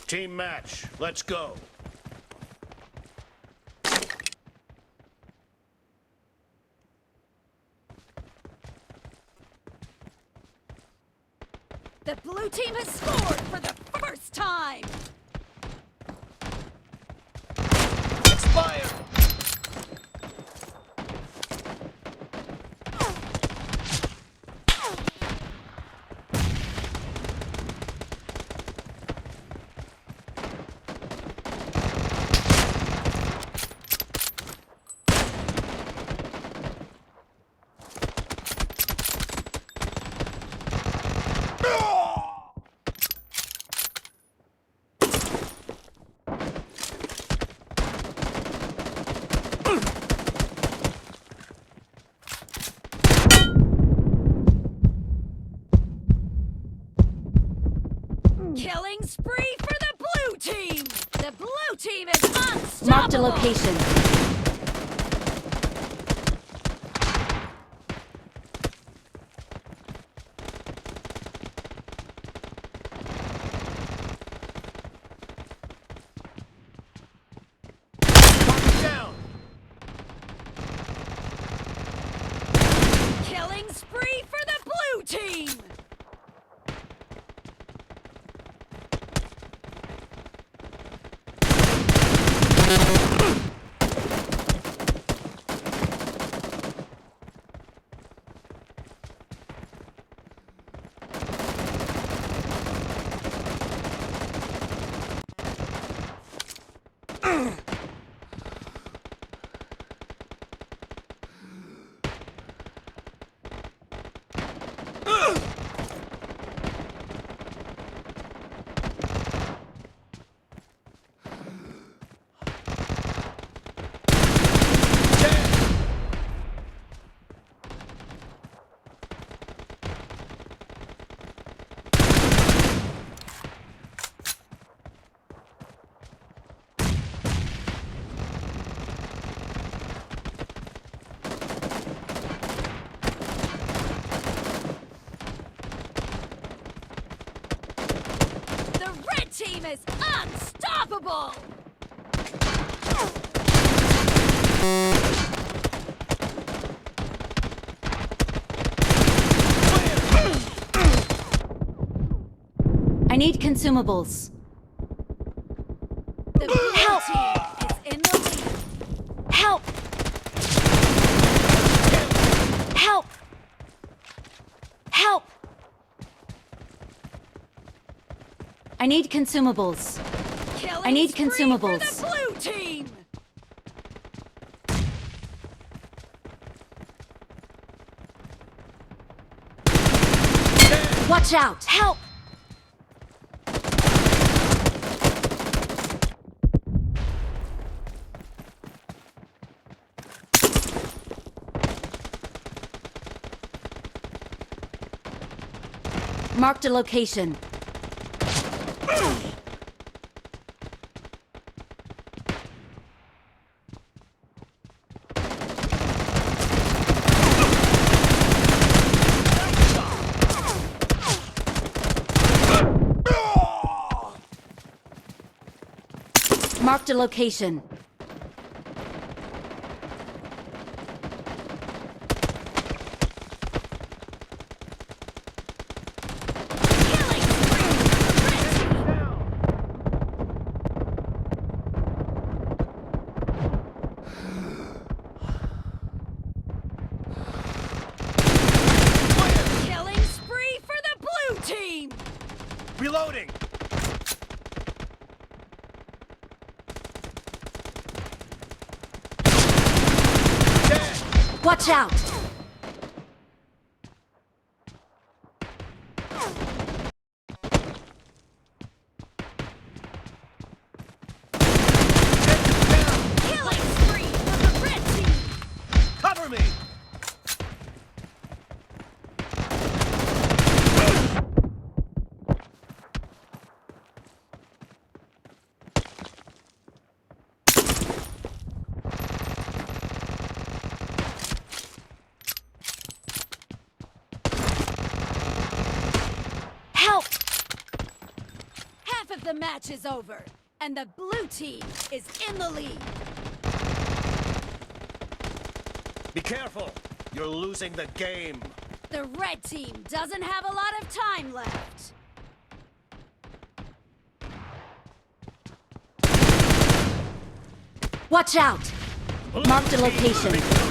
Team match. Let's go. The blue team has scored for the first time! Expired! Killing spree for the blue team! The blue team is unstoppable! Marked a location. Down! Killing spree for the blue team! Team is unstoppable! I need consumables. The blue team is in the lead. Help! Help! Help! I need consumables. Killing I need spree consumables. for the blue team! Watch out! Help! Marked a location. Marked a location. Killing spree for the red team! Killing spree for the blue team! Reloading! Watch out! Killing spree for the red team! Cover me! the match is over, and the blue team is in the lead. Be careful. You're losing the game. The red team doesn't have a lot of time left. Watch out! Blue Marked a team location. victorious.